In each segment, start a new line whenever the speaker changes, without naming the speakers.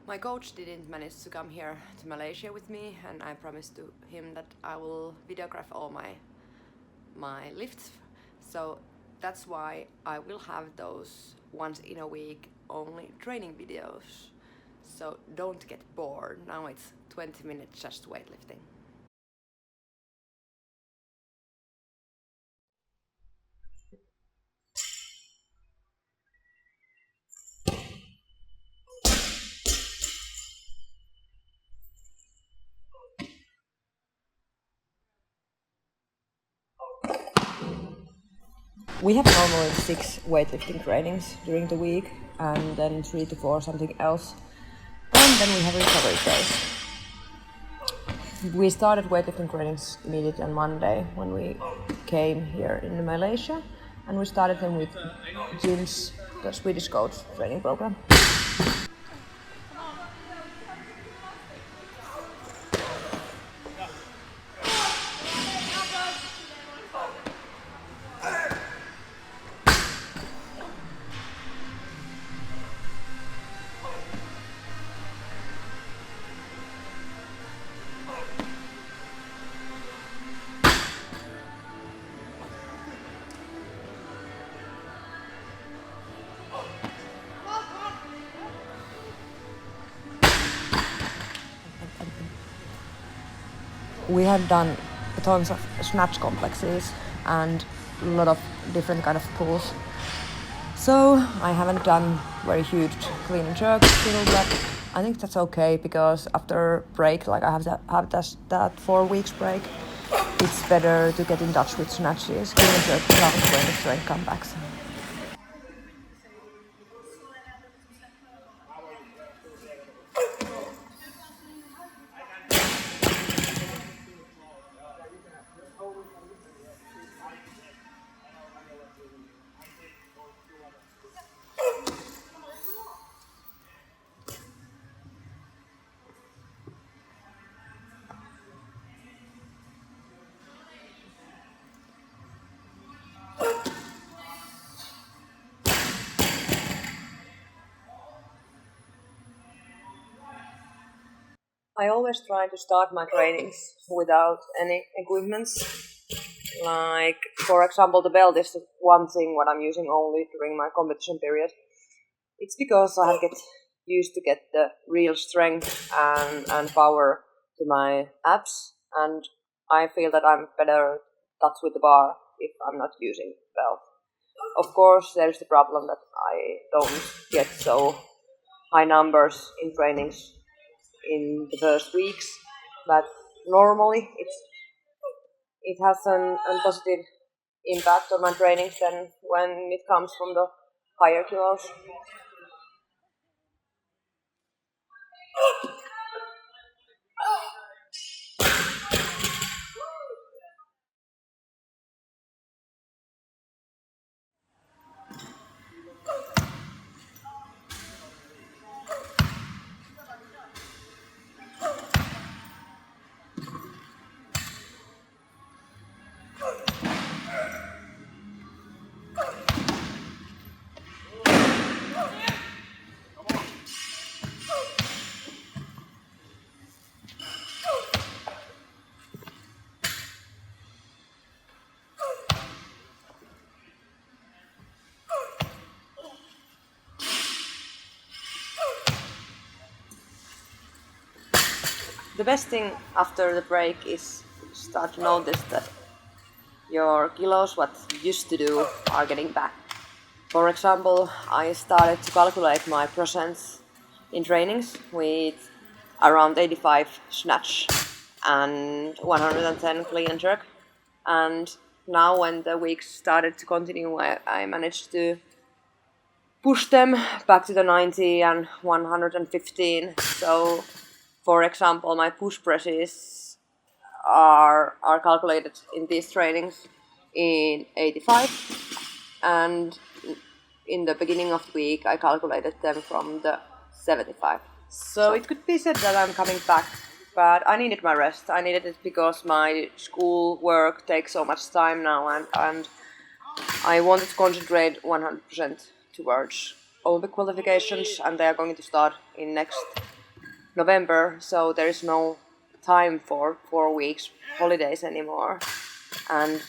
My coach didn't manage to come here to Malaysia with me, and I promised to him that I will videograph all my lifts. So that's why I will have those once in a week only training videos. So don't get bored. Now it's 20 minutes just weightlifting. We have normally 6 weightlifting trainings during the week, and then 3 to 4 something else. And then we have recovery days. We started weightlifting trainings immediately on Monday when we came here in Malaysia, and we started them with Jim's, the Swedish coach training program. We have done tons of snatch complexes and a lot of different kind of pulls. So I haven't done very huge clean and jerk still, but I think that's okay because after break, like I have that 4 weeks break, it's better to get in touch with snatches, clean and jerk counts when the strength comes back. I always try to start my trainings without any equipments. Like, for example, the belt is the one thing what I'm using only during my competition period. It's because I have get used to get the real strength and power to my abs, and I feel that I'm better touch with the bar if I'm not using the belt. Of course, there's the problem that I don't get so high numbers in trainings in the first weeks, but normally it has a positive impact on my trainings than when it comes from the higher kilos. The best thing after the break is start to notice that your kilos, what you used to do, are getting back. For example, I started to calculate my percents in trainings with around 85 snatch and 110 clean and jerk. And now when the weeks started to continue, I managed to push them back to the 90 and 115. So, for example, my push presses are calculated in these trainings in 85, and in the beginning of the week I calculated them from the 75. So it could be said that I'm coming back, but I needed my rest. I needed it because my school work takes so much time now, and I wanted to concentrate 100% towards Olympic qualifications, and they are going to start in next November, so there is no time for 4 weeks holidays anymore. And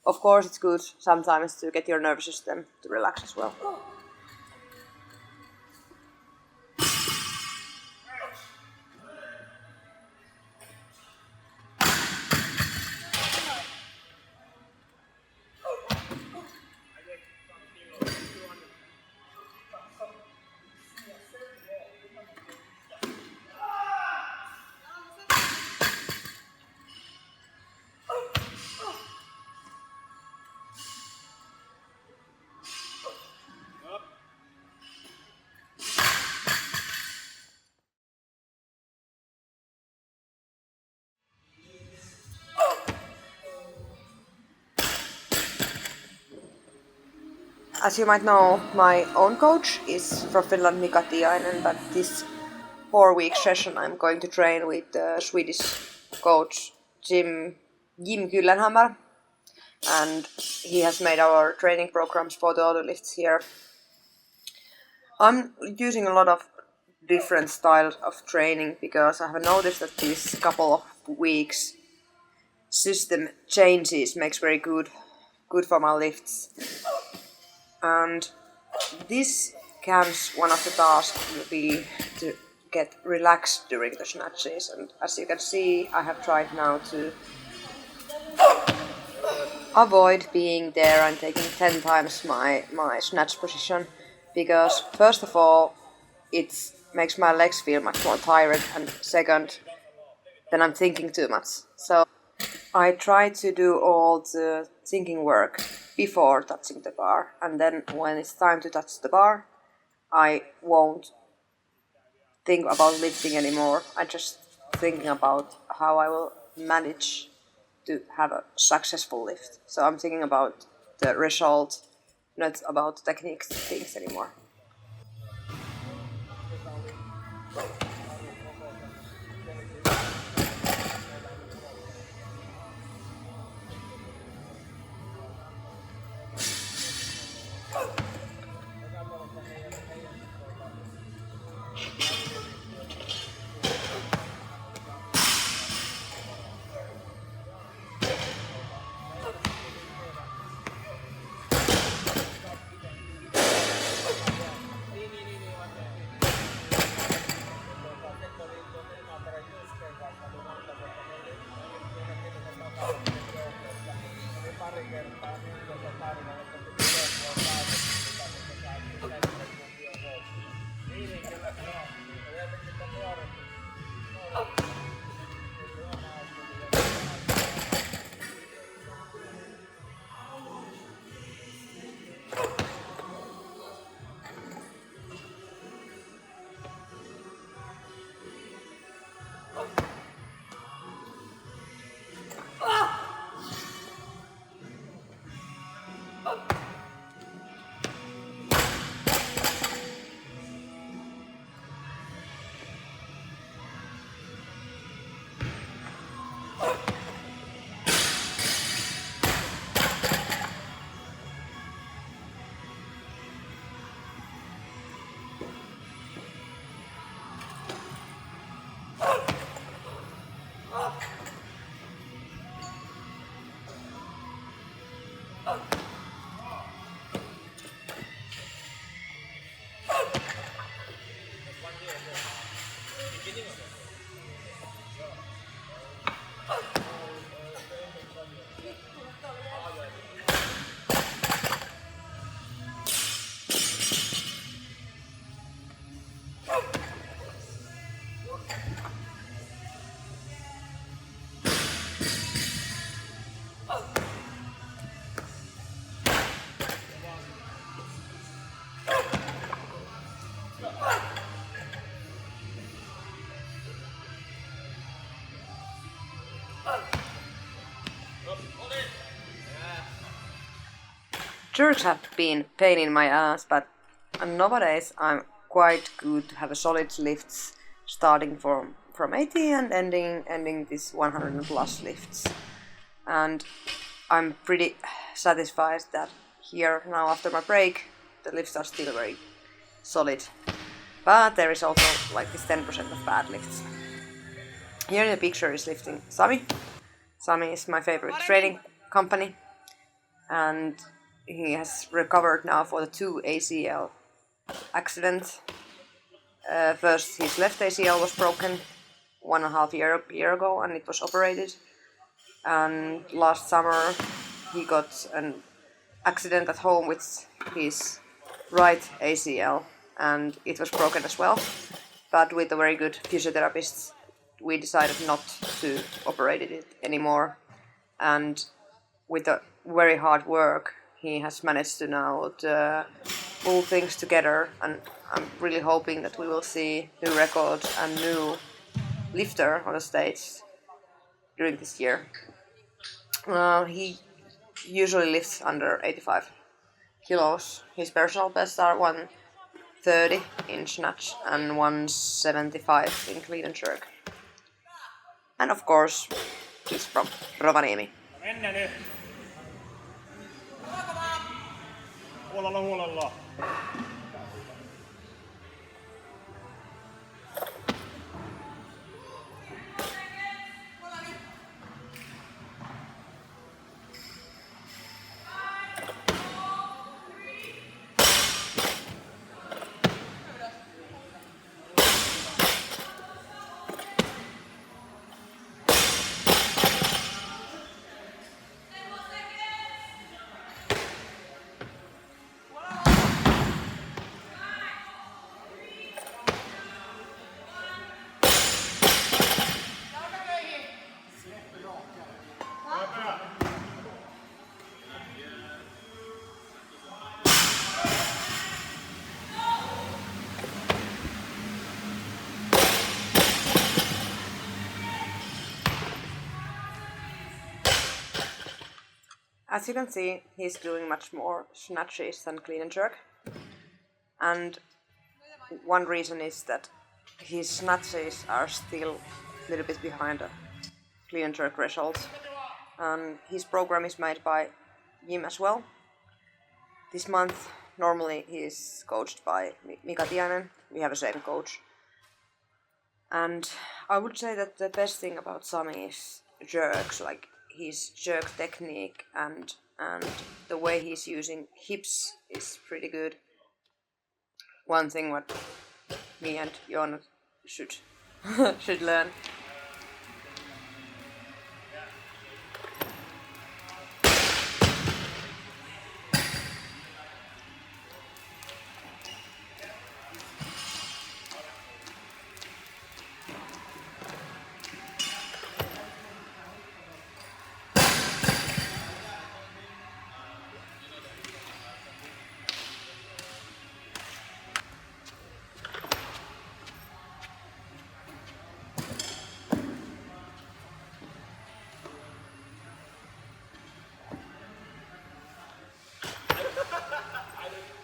of course it's good sometimes to get your nervous system to relax as well. As you might know, my own coach is from Finland, but this 4 week session I'm going to train with the Swedish coach Jim Gyllenhammar, and he has made our training programs for the auto lifts here. I'm using a lot of different styles of training because I have noticed that these couple of weeks system changes makes very good for my lifts. And this comes, one of the tasks will be to get relaxed during the snatches, and as you can see I have tried now to avoid being there and taking 10 times my snatch position, because first of all it makes my legs feel much more tired, and second, then I'm thinking too much. So I try to do all the thinking work before touching the bar, and then when it's time to touch the bar, I won't think about lifting anymore. I just thinking about how I will manage to have a successful lift. So I'm thinking about the result, not about techniques things anymore. Jerks have been pain in my ass, but nowadays I'm quite good to have a solid lifts starting from 80 and ending this 100 plus lifts. And I'm pretty satisfied that here now after my break the lifts are still very solid. But there is also like this 10% of bad lifts. Here in the picture is lifting Sami. Sami is my favorite training company, and he has recovered now for the 2 ACL accidents. First, his left ACL was broken 1.5 year ago, and it was operated. And last summer, he got an accident at home with his right ACL, and it was broken as well. But with a very good physiotherapist, we decided not to operate it anymore. And with a very hard work, he has managed to now pull things together, and I'm really hoping that we will see new records and new lifter on the stage during this year. He usually lifts under 85 kilos. His personal bests are 130 in snatch and 175 in clean and jerk. And of course, he's from Rovaniemi.
Huolella.
As you can see, he's doing much more snatches than clean and jerk. And one reason is that his snatches are still a little bit behind the clean and jerk results. And his program is made by Jim as well. This month, normally he is coached by Mika Tiainen. We have the same coach. And I would say that the best thing about Sami is jerks, like his jerk technique and the way he's using hips is pretty good. One thing what me and Jon should should learn.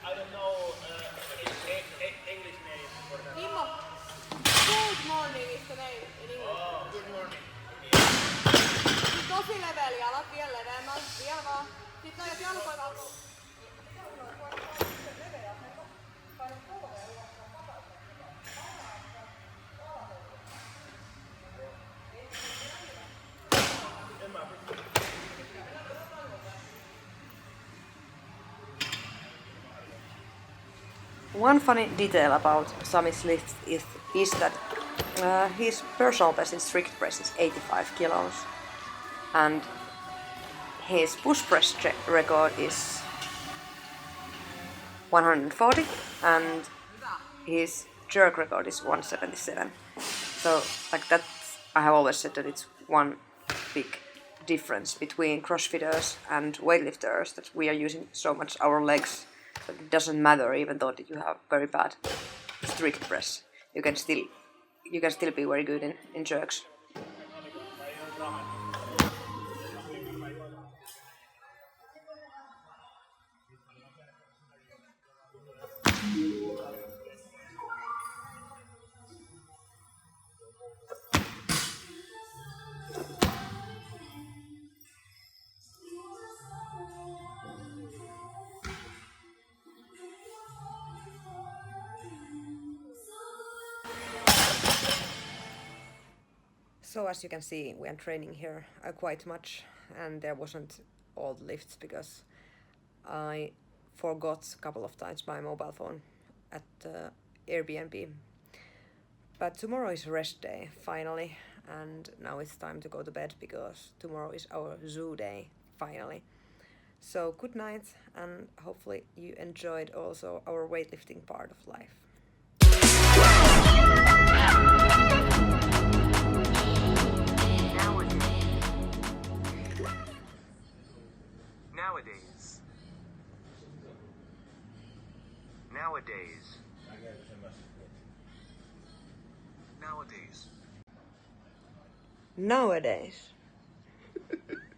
I don't know English name for that.
Immo, good morning is the name in English.
Oh, good morning.
Tosi leveli, alat vielä leveämmän, vielä vaan. Sitten jos jalkoja alkoi.
One funny detail about Sami's lift is that his personal best in strict press is 85 kilos, and his push press record is 140, and his jerk record is 177. So, like that, I have always said that it's one big difference between CrossFitters and weightlifters, that we are using so much our legs that it doesn't matter, even though that you have very bad strict press. You can still be very good in jerks. So as you can see, we are training here quite much, and there wasn't all the lifts because I forgot a couple of times my mobile phone at the Airbnb. But tomorrow is rest day, finally, and now it's time to go to bed because tomorrow is our zoo day, finally. So good night, and hopefully you enjoyed also our weightlifting part of life. Nowadays.